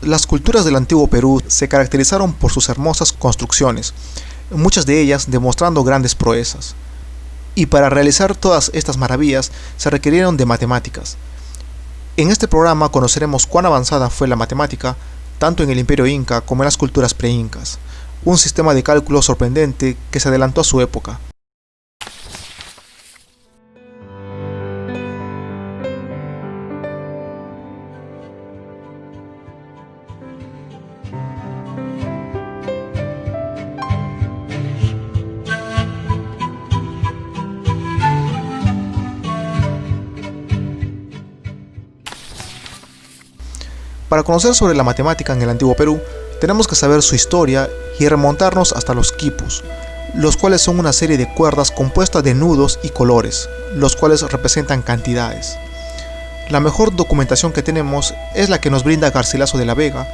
Las culturas del antiguo Perú se caracterizaron por sus hermosas construcciones, muchas de ellas demostrando grandes proezas. Y para realizar todas estas maravillas se requirieron de matemáticas. En este programa conoceremos cuán avanzada fue la matemática, tanto en el Imperio Inca como en las culturas pre-incas, un sistema de cálculo sorprendente que se adelantó a su época. Para conocer sobre la matemática en el antiguo Perú, tenemos que saber su historia y remontarnos hasta los quipus, los cuales son una serie de cuerdas compuestas de nudos y colores, los cuales representan cantidades. La mejor documentación que tenemos es la que nos brinda Garcilaso de la Vega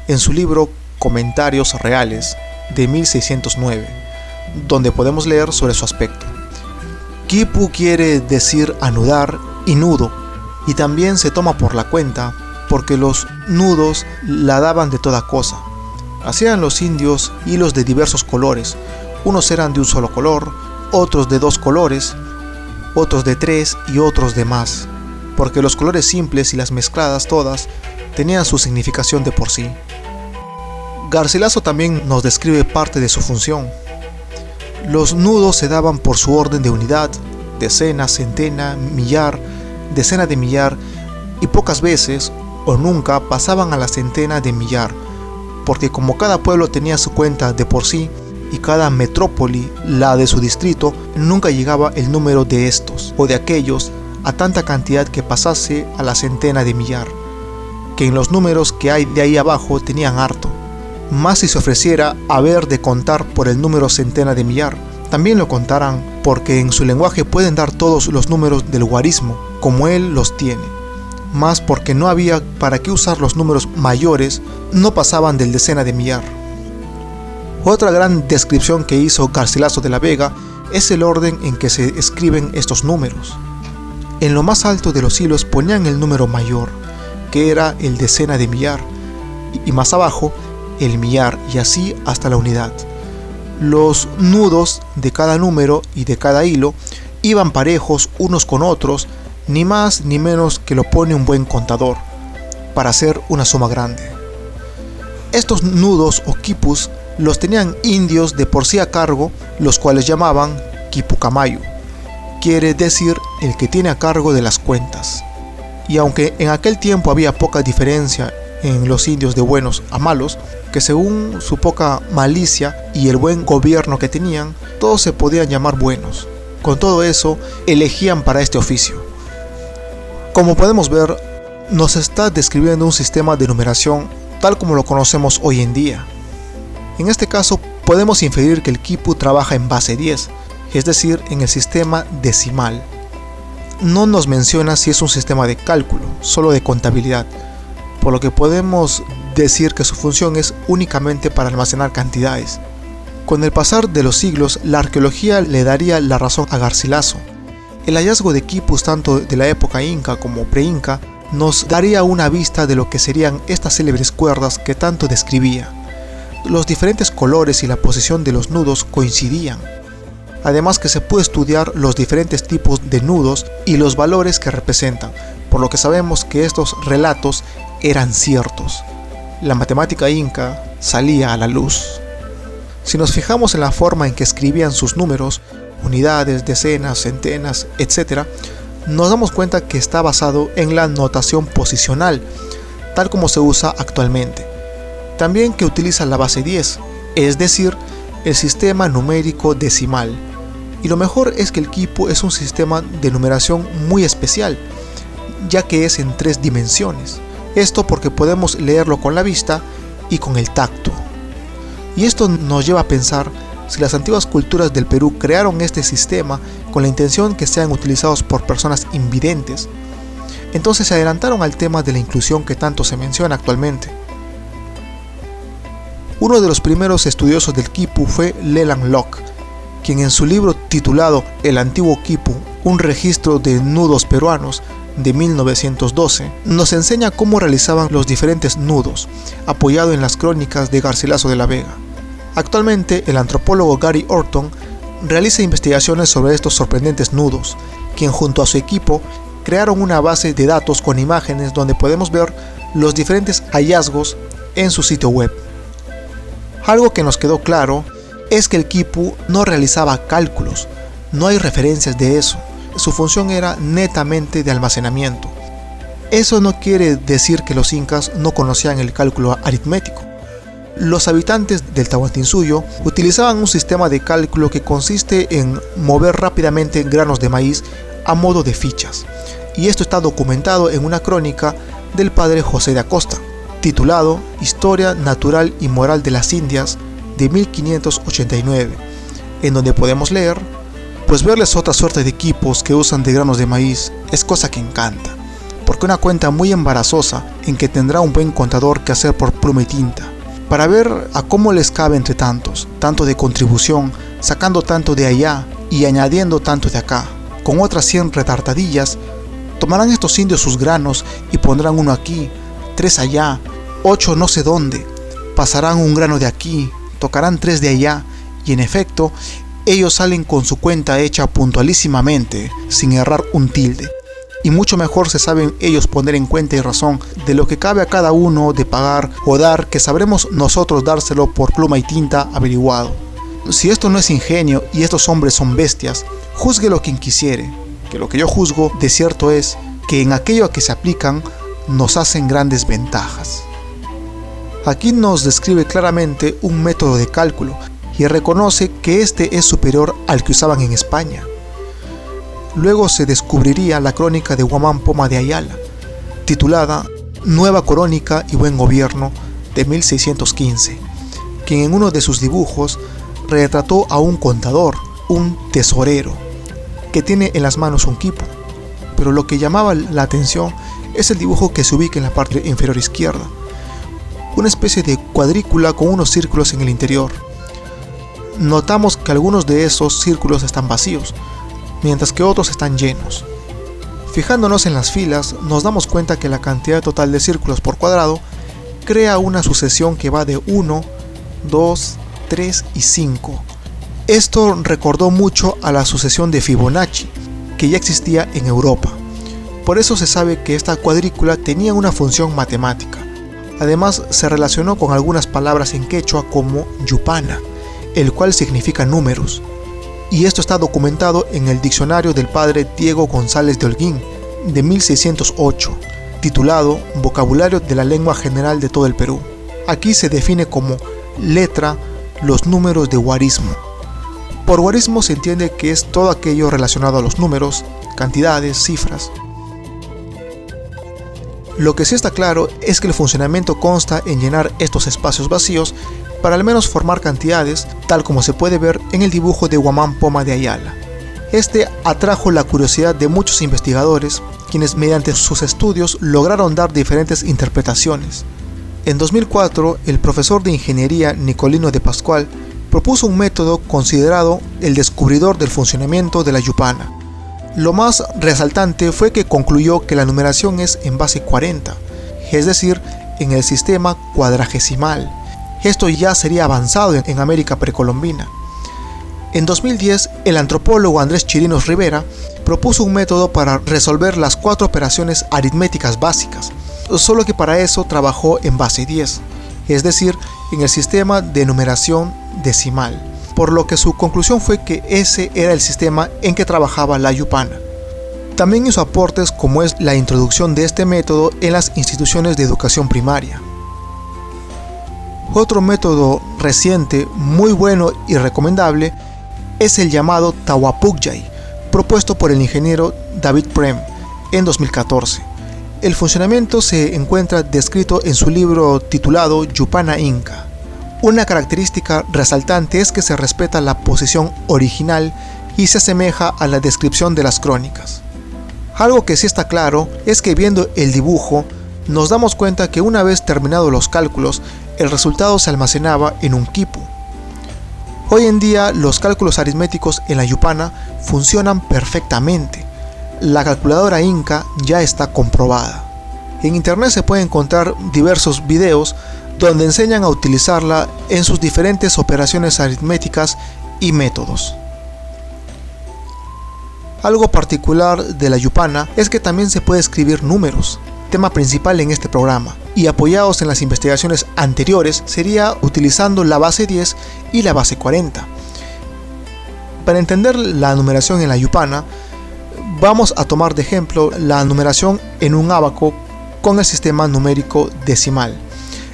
en su libro Comentarios Reales de 1609, donde podemos leer sobre su aspecto. Quipu quiere decir anudar y nudo, y también se toma por la cuenta porque los nudos la daban de toda cosa. Hacían los indios hilos de diversos colores, unos eran de un solo color, otros de 2 colores, otros de 3 y otros de más, porque los colores simples y las mezcladas todas tenían su significación de por sí. Garcilaso también nos describe parte de su función. Los nudos se daban por su orden de unidad, decena, centena, millar, decena de millar, y pocas veces o nunca pasaban a la centena de millar, porque como cada pueblo tenía su cuenta de por sí y cada metrópoli la de su distrito, nunca llegaba el número de estos o de aquellos a tanta cantidad que pasase a la centena de millar, que en los números que hay de ahí abajo tenían harto, más si se ofreciera haber de contar por el número centena de millar, también lo contarán, porque en su lenguaje pueden dar todos los números del guarismo, como él los tiene. Más porque no había para qué usar los números mayores, no pasaban del decena de millar. Otra gran descripción que hizo Garcilaso de la Vega es el orden en que se escriben estos números. En lo más alto de los hilos ponían el número mayor, que era el decena de millar, y más abajo el millar, y así hasta la unidad. Los nudos de cada número y de cada hilo iban parejos unos con otros, ni más ni menos que lo pone un buen contador, para hacer una suma grande. Estos nudos o quipus los tenían indios de por sí a cargo, los cuales llamaban quipucamayo, quiere decir el que tiene a cargo de las cuentas. Y aunque en aquel tiempo había poca diferencia en los indios de buenos a malos, que según su poca malicia y el buen gobierno que tenían, todos se podían llamar buenos. Con todo eso, elegían para este oficio. Como podemos ver, nos está describiendo un sistema de numeración tal como lo conocemos hoy en día. En este caso, podemos inferir que el quipu trabaja en base 10, es decir, en el sistema decimal. No nos menciona si es un sistema de cálculo, solo de contabilidad, por lo que podemos decir que su función es únicamente para almacenar cantidades. Con el pasar de los siglos, la arqueología le daría la razón a Garcilaso. El hallazgo de quipus tanto de la época inca como pre-inca nos daría una vista de lo que serían estas célebres cuerdas que tanto describía. Los diferentes colores y la posición de los nudos coincidían. Además que se puede estudiar los diferentes tipos de nudos y los valores que representan, por lo que sabemos que estos relatos eran ciertos. La matemática inca salía a la luz. Si nos fijamos en la forma en que escribían sus números, unidades, decenas, centenas, etc., nos damos cuenta que está basado en la notación posicional, tal como se usa actualmente. También que utiliza la base 10, es decir, el sistema numérico decimal. Y lo mejor es que el quipu es un sistema de numeración muy especial, ya que es en 3 dimensiones. Esto porque podemos leerlo con la vista y con el tacto. Y esto nos lleva a pensar si las antiguas culturas del Perú crearon este sistema con la intención que sean utilizados por personas invidentes, entonces se adelantaron al tema de la inclusión que tanto se menciona actualmente. Uno de los primeros estudiosos del quipu fue Leland Locke, quien en su libro titulado El antiguo quipu, un registro de nudos peruanos, de 1912, nos enseña cómo realizaban los diferentes nudos, apoyado en las crónicas de Garcilaso de la Vega. Actualmente, el antropólogo Gary Orton realiza investigaciones sobre estos sorprendentes nudos, quien junto a su equipo crearon una base de datos con imágenes donde podemos ver los diferentes hallazgos en su sitio web. Algo que nos quedó claro es que el quipu no realizaba cálculos, no hay referencias de eso, su función era netamente de almacenamiento. Eso no quiere decir que los incas no conocían el cálculo aritmético. Los habitantes del Tahuantinsuyo utilizaban un sistema de cálculo que consiste en mover rápidamente granos de maíz a modo de fichas, y esto está documentado en una crónica del padre José de Acosta, titulado Historia Natural y Moral de las Indias de 1589, en donde podemos leer: pues verles otra suerte de equipos que usan de granos de maíz es cosa que encanta, porque una cuenta muy embarazosa en que tendrá un buen contador que hacer por pluma y tinta, para ver a cómo les cabe entre tantos, tanto de contribución, sacando tanto de allá y añadiendo tanto de acá. Con otras 100 retartadillas, tomarán estos indios sus granos y pondrán uno aquí, 3 allá, 8 no sé dónde, pasarán un grano de aquí, tocarán 3 de allá, y en efecto, ellos salen con su cuenta hecha puntualísimamente, sin errar un tilde. Y mucho mejor se saben ellos poner en cuenta y razón de lo que cabe a cada uno de pagar o dar, que sabremos nosotros dárselo por pluma y tinta averiguado. Si esto no es ingenio y estos hombres son bestias, juzguelo quien quisiere, que lo que yo juzgo de cierto es que en aquello a que se aplican nos hacen grandes ventajas. Aquí nos describe claramente un método de cálculo y reconoce que este es superior al que usaban en España. Luego se descubriría la crónica de Guamán Poma de Ayala, titulada Nueva Crónica y Buen Gobierno de 1615, quien en uno de sus dibujos retrató a un contador, un tesorero, que tiene en las manos un quipu, pero lo que llamaba la atención es el dibujo que se ubica en la parte inferior izquierda, una especie de cuadrícula con unos círculos en el interior. Notamos que algunos de esos círculos están vacíos, mientras que otros están llenos. Fijándonos en las filas, nos damos cuenta que la cantidad total de círculos por cuadrado crea una sucesión que va de 1, 2, 3 y 5. Esto recordó mucho a la sucesión de Fibonacci, que ya existía en Europa. Por eso se sabe que esta cuadrícula tenía una función matemática. Además, se relacionó con algunas palabras en quechua como yupana, el cual significa números. Y esto está documentado en el diccionario del padre Diego González de Holguín, de 1608, titulado Vocabulario de la Lengua General de todo el Perú. Aquí se define como letra los números de guarismo. Por guarismo se entiende que es todo aquello relacionado a los números, cantidades, cifras. Lo que sí está claro es que el funcionamiento consta en llenar estos espacios vacíos para al menos formar cantidades, tal como se puede ver en el dibujo de Guamán Poma de Ayala. Este atrajo la curiosidad de muchos investigadores, quienes mediante sus estudios lograron dar diferentes interpretaciones. En 2004, el profesor de ingeniería Nicolino de Pascual propuso un método considerado el descubridor del funcionamiento de la yupana. Lo más resaltante fue que concluyó que la numeración es en base 40, es decir, en el sistema cuadragesimal. Esto ya sería avanzado en América precolombina. En 2010, el antropólogo Andrés Chirinos Rivera propuso un método para resolver las 4 operaciones aritméticas básicas, solo que para eso trabajó en base 10, es decir, en el sistema de numeración decimal, por lo que su conclusión fue que ese era el sistema en que trabajaba la yupana. También hizo aportes como es la introducción de este método en las instituciones de educación primaria. Otro método reciente, muy bueno y recomendable, es el llamado Tahuapugay, propuesto por el ingeniero David Prem en 2014. El funcionamiento se encuentra descrito en su libro titulado Yupana Inca. Una característica resaltante es que se respeta la posición original y se asemeja a la descripción de las crónicas. Algo que sí está claro es que viendo el dibujo nos damos cuenta que una vez terminados los cálculos, el resultado se almacenaba en un quipu. Hoy en día los cálculos aritméticos en la yupana funcionan perfectamente. la calculadora Inca ya está comprobada. En internet se pueden encontrar diversos videos donde enseñan a utilizarla en sus diferentes operaciones aritméticas y métodos. Algo particular de la Yupana es que también se puede escribir números, tema principal en este programa, y apoyados en las investigaciones anteriores sería utilizando la base 10 y la base 40. Para entender la numeración en la Yupana, vamos a tomar de ejemplo la numeración en un ábaco con el sistema numérico decimal,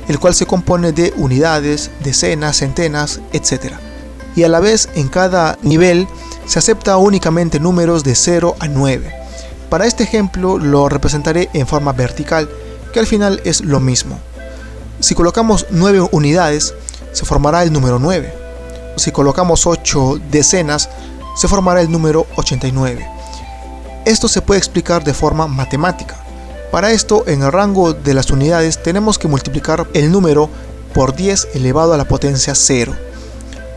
el cual se compone de unidades, decenas, centenas, etc. Y a la vez en cada nivel se acepta únicamente números de 0 a 9. Para este ejemplo lo representaré en forma vertical, que al final es lo mismo. Si colocamos 9 unidades, se formará el número 9. Si colocamos 8 decenas, se formará el número 89. Esto se puede explicar de forma matemática. Para esto, en el rango de las unidades tenemos que multiplicar el número por 10 elevado a la potencia 0.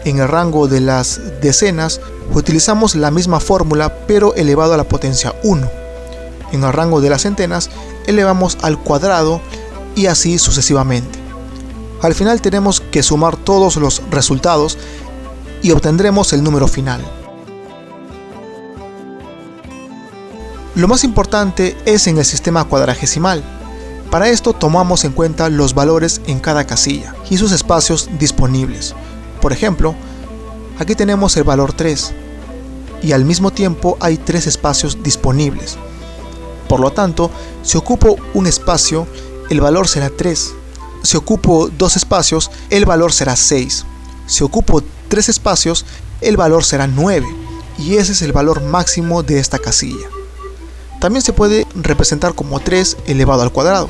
En el rango de las decenas utilizamos la misma fórmula pero elevado a la potencia 1. En el rango de las centenas elevamos al cuadrado y así sucesivamente. Al final tenemos que sumar todos los resultados y obtendremos el número final. Lo más importante es en el sistema cuadragesimal. Para esto tomamos en cuenta los valores en cada casilla y sus espacios disponibles. Por ejemplo, aquí tenemos el valor 3 y al mismo tiempo hay 3 espacios disponibles. Por lo tanto, si ocupo un espacio, el valor será 3. Si ocupo 2 espacios, el valor será 6. Si ocupo 3 espacios, el valor será 9. Y ese es el valor máximo de esta casilla. También se puede representar como 3 elevado al cuadrado.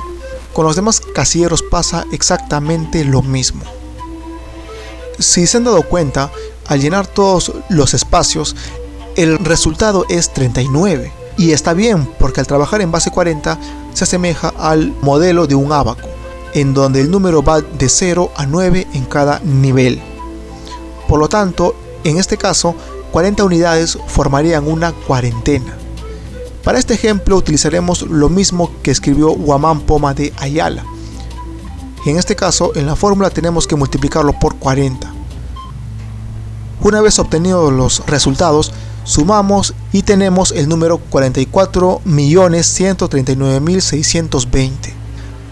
Con los demás casilleros pasa exactamente lo mismo. Si se han dado cuenta, al llenar todos los espacios, el resultado es 39. Y está bien, porque al trabajar en base 40 se asemeja al modelo de un ábaco, en donde el número va de 0 a 9 en cada nivel. Por lo tanto, en este caso, 40 unidades formarían una cuarentena. Para este ejemplo utilizaremos lo mismo que escribió Guamán Poma de Ayala. En este caso, en la fórmula tenemos que multiplicarlo por 40. Una vez obtenidos los resultados, sumamos y tenemos el número 44.139.620.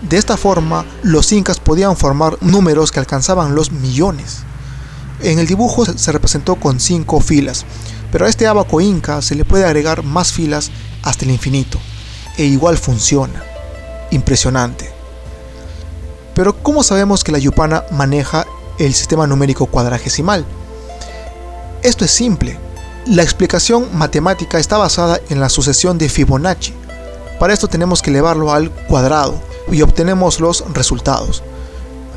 De esta forma, los incas podían formar números que alcanzaban los millones. En el dibujo se representó con 5 filas, pero a este ábaco inca se le puede agregar más filas hasta el infinito, e igual funciona. Impresionante. Pero ¿cómo sabemos que la Yupana maneja el sistema numérico cuadragesimal? Esto es simple. La explicación matemática está basada en la sucesión de Fibonacci. Para esto tenemos que elevarlo al cuadrado y obtenemos los resultados.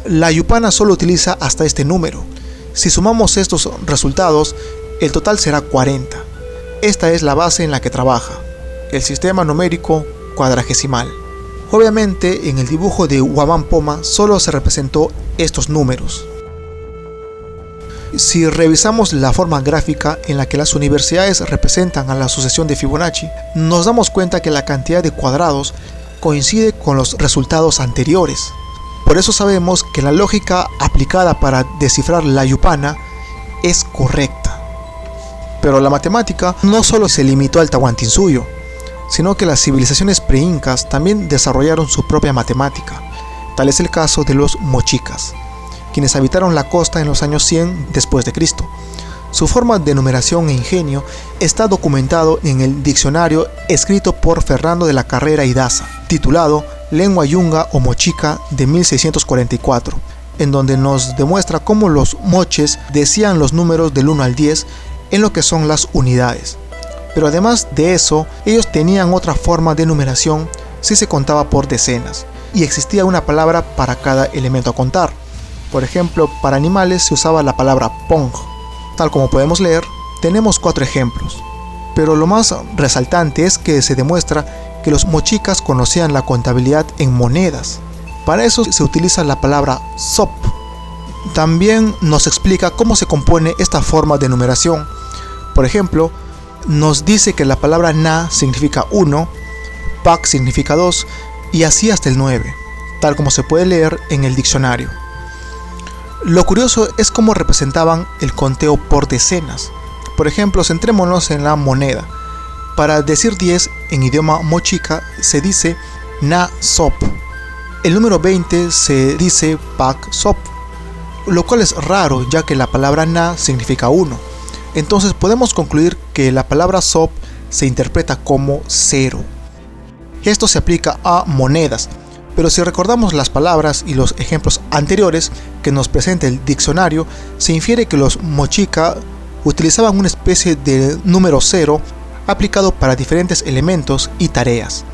La Yupana solo utiliza hasta este número. Si sumamos estos resultados, el total será 40. Esta es la base en la que trabaja, el sistema numérico cuadragesimal. Obviamente, en el dibujo de Guamán Poma solo se representó estos números. Si revisamos la forma gráfica en la que las universidades representan a la sucesión de Fibonacci, nos damos cuenta que la cantidad de cuadrados coincide con los resultados anteriores. Por eso sabemos que la lógica aplicada para descifrar la Yupana es correcta. Pero la matemática no solo se limitó al Tahuantinsuyo, sino que las civilizaciones pre-incas también desarrollaron su propia matemática. Tal es el caso de los mochicas, quienes habitaron la costa en los años 100 después de Cristo. Su forma de numeración e ingenio está documentado en el diccionario escrito por Fernando de la Carrera y Daza, titulado Lengua Yunga o Mochica de 1644, en donde nos demuestra cómo los moches decían los números del 1 al 10 en lo que son las unidades. Pero además de eso, ellos tenían otra forma de numeración si se contaba por decenas, y existía una palabra para cada elemento a contar. Por ejemplo, para animales se usaba la palabra pong. Tal como podemos leer, tenemos 4 ejemplos. Pero lo más resaltante es que se demuestra que los mochicas conocían la contabilidad en monedas. Para eso se utiliza la palabra sop. También nos explica cómo se compone esta forma de numeración. Por ejemplo, nos dice que la palabra na significa 1, pak significa 2 y así hasta el 9, tal como se puede leer en el diccionario. Lo curioso es cómo representaban el conteo por decenas. Por ejemplo, centrémonos en la moneda. Para decir 10 en idioma mochica se dice na sop. El número 20 se dice pak sop, lo cual es raro ya que la palabra na significa 1. Entonces podemos concluir que la palabra sop se interpreta como 0. Esto se aplica a monedas, pero si recordamos las palabras y los ejemplos anteriores que nos presenta el diccionario, se infiere que los mochica utilizaban una especie de número 0 aplicado para diferentes elementos y tareas.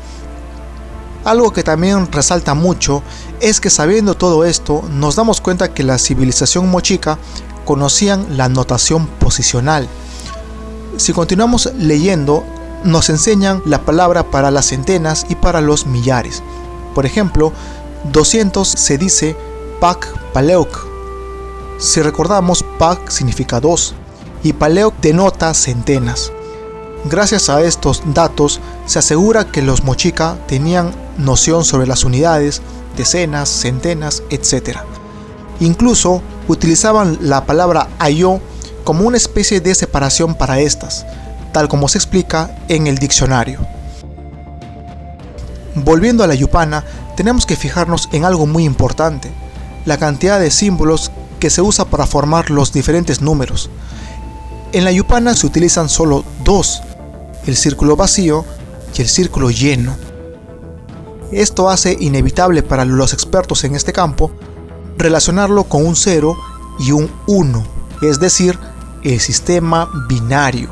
Algo que también resalta mucho es que sabiendo todo esto nos damos cuenta que la civilización mochica conocían la notación posicional. Si continuamos leyendo, nos enseñan la palabra para las centenas y para los millares. Por ejemplo, 200 se dice pak paleok. Si recordamos, pak significa 2 y paleok denota centenas. Gracias a estos datos se asegura que los mochica tenían noción sobre las unidades, decenas, centenas, etc. Incluso utilizaban la palabra ayo como una especie de separación para estas, tal como se explica en el diccionario. Volviendo a la yupana, tenemos que fijarnos en algo muy importante: la cantidad de símbolos que se usa para formar los diferentes números. En la yupana se utilizan solo dos: el círculo vacío y el círculo lleno. Esto hace inevitable para los expertos en este campo relacionarlo con un 0 y un 1, es decir, el sistema binario,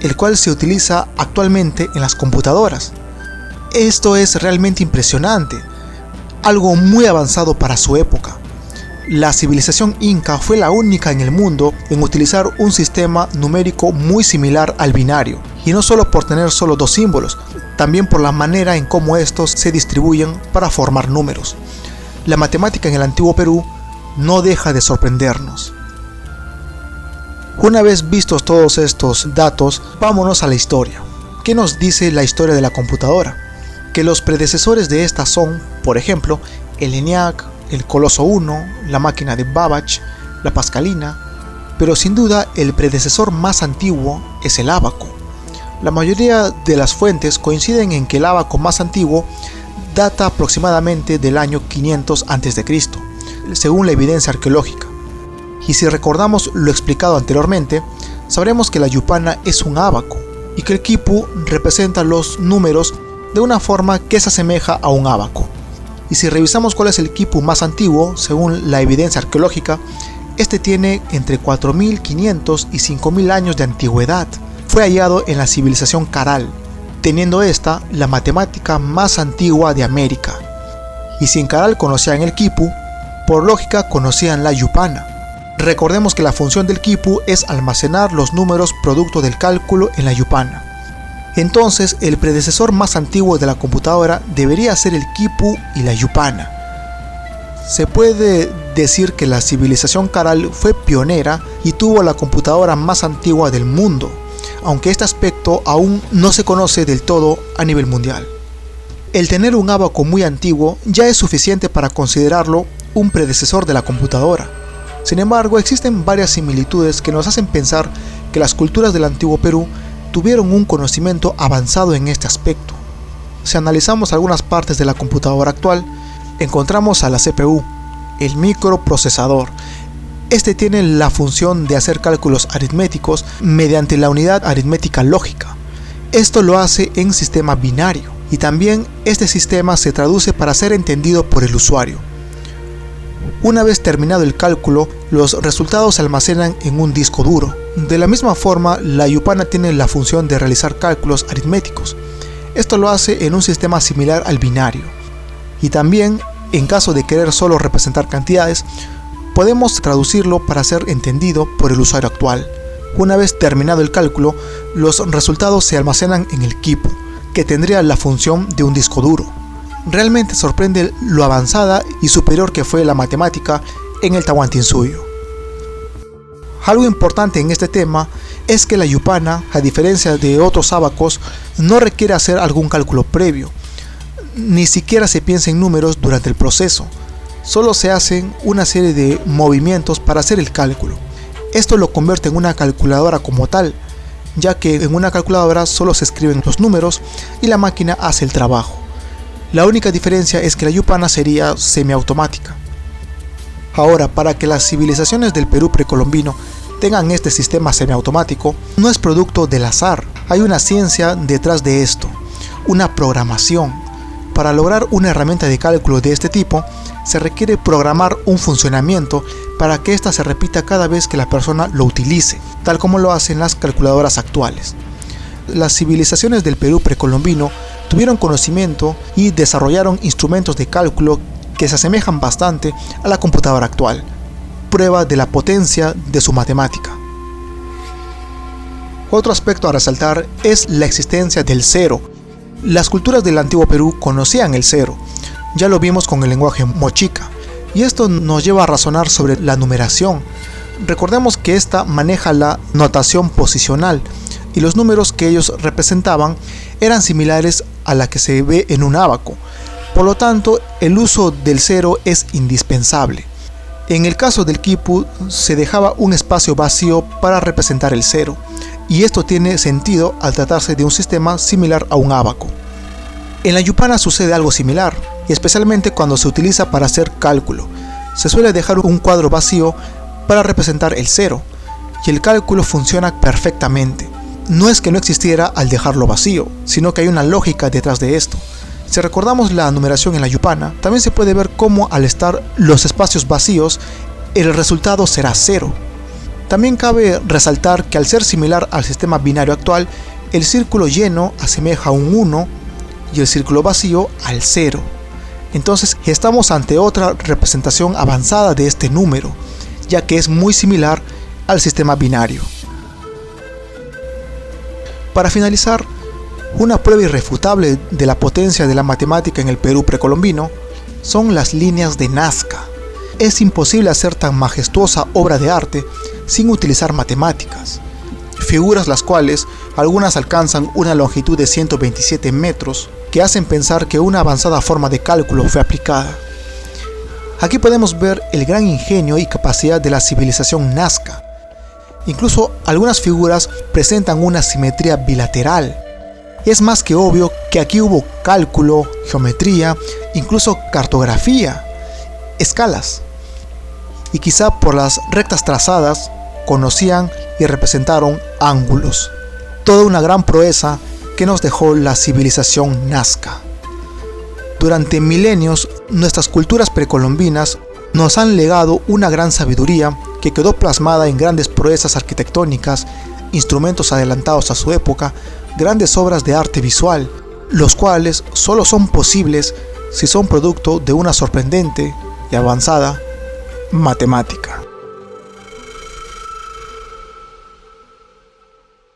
el cual se utiliza actualmente en las computadoras. Esto es realmente impresionante, algo muy avanzado para su época. La civilización inca fue la única en el mundo en utilizar un sistema numérico muy similar al binario, y no solo por tener solo dos símbolos, también por la manera en cómo estos se distribuyen para formar números. La matemática en el antiguo Perú no deja de sorprendernos. Una vez vistos todos estos datos, vámonos a la historia. ¿Qué nos dice la historia de la computadora? Que los predecesores de esta son, por ejemplo, el ENIAC, el Coloso 1, la máquina de Babbage, la Pascalina, pero sin duda el predecesor más antiguo es el ábaco. La mayoría de las fuentes coinciden en que el ábaco más antiguo data aproximadamente del año 500 a.C., según la evidencia arqueológica. Y si recordamos lo explicado anteriormente, sabremos que la yupana es un ábaco y que el quipu representa los números de una forma que se asemeja a un ábaco. Y si revisamos cuál es el quipu más antiguo, según la evidencia arqueológica, este tiene entre 4500 y 5000 años de antigüedad. Fue hallado en la civilización Caral, teniendo esta la matemática más antigua de América. Y si en Caral conocían el quipu, por lógica conocían la yupana. Recordemos que la función del quipu es almacenar los números producto del cálculo en la yupana. Entonces, el predecesor más antiguo de la computadora debería ser el quipu y la yupana. Se puede decir que la civilización Caral fue pionera y tuvo la computadora más antigua del mundo, aunque este aspecto aún no se conoce del todo a nivel mundial. El tener un ábaco muy antiguo ya es suficiente para considerarlo un predecesor de la computadora. Sin embargo, existen varias similitudes que nos hacen pensar que las culturas del antiguo Perú tuvieron un conocimiento avanzado en este aspecto. Si analizamos algunas partes de la computadora actual, encontramos a la CPU, el microprocesador. Este tiene la función de hacer cálculos aritméticos mediante la unidad aritmética lógica. Esto lo hace en sistema binario, y también este sistema se traduce para ser entendido por el usuario. Una vez terminado el cálculo, los resultados se almacenan en un disco duro. De la misma forma, la yupana tiene la función de realizar cálculos aritméticos. Esto lo hace en un sistema similar al binario. Y también, en caso de querer solo representar cantidades, podemos traducirlo para ser entendido por el usuario actual. Una vez terminado el cálculo, los resultados se almacenan en el quipu, que tendría la función de un disco duro. Realmente sorprende lo avanzada y superior que fue la matemática en el Tahuantinsuyo. Algo importante en este tema es que la yupana, a diferencia de otros ábacos, no requiere hacer algún cálculo previo, ni siquiera se piensa en números durante el proceso, solo se hacen una serie de movimientos para hacer el cálculo. Esto lo convierte en una calculadora como tal, ya que en una calculadora solo se escriben los números y la máquina hace el trabajo. La única diferencia es que la yupana sería semiautomática. Ahora, para que las civilizaciones del Perú precolombino tengan este sistema semiautomático, no es producto del azar, hay una ciencia detrás de esto, una programación. Para lograr una herramienta de cálculo de este tipo, se requiere programar un funcionamiento para que ésta se repita cada vez que la persona lo utilice, tal como lo hacen las calculadoras actuales. Las civilizaciones del Perú precolombino tuvieron conocimiento y desarrollaron instrumentos de cálculo que se asemejan bastante a la computadora actual, prueba de la potencia de su matemática. Otro aspecto a resaltar es la existencia del cero. Las culturas del antiguo Perú conocían el cero, ya lo vimos con el lenguaje mochica, y esto nos lleva a razonar sobre la numeración. Recordemos que esta maneja la notación posicional, y los números que ellos representaban eran similares a la que se ve en un ábaco. Por lo tanto, el uso del cero es indispensable. En el caso del quipu, se dejaba un espacio vacío para representar el cero, y esto tiene sentido al tratarse de un sistema similar a un ábaco. En la yupana sucede algo similar, y especialmente cuando se utiliza para hacer cálculo. Se suele dejar un cuadro vacío para representar el cero, y el cálculo funciona perfectamente. No es que no existiera al dejarlo vacío, sino que hay una lógica detrás de esto. Si recordamos la numeración en la yupana, también se puede ver cómo al estar los espacios vacíos, el resultado será cero. También cabe resaltar que al ser similar al sistema binario actual, el círculo lleno asemeja a un 1 y el círculo vacío al 0. Entonces estamos ante otra representación avanzada de este número, ya que es muy similar al sistema binario. Para finalizar, una prueba irrefutable de la potencia de la matemática en el Perú precolombino son las líneas de Nazca. Es imposible hacer tan majestuosa obra de arte sin utilizar matemáticas. Figuras las cuales algunas alcanzan una longitud de 127 metros, que hacen pensar que una avanzada forma de cálculo fue aplicada. Aquí podemos ver el gran ingenio y capacidad de la civilización Nazca. Incluso algunas figuras presentan una simetría bilateral. Es más que obvio que aquí hubo cálculo, geometría, incluso cartografía, escalas. Y quizá por las rectas trazadas conocían y representaron ángulos. Toda una gran proeza que nos dejó la civilización Nazca. Durante milenios, nuestras culturas precolombinas nos han legado una gran sabiduría que quedó plasmada en grandes proezas arquitectónicas, instrumentos adelantados a su época, grandes obras de arte visual, los cuales solo son posibles si son producto de una sorprendente y avanzada matemática.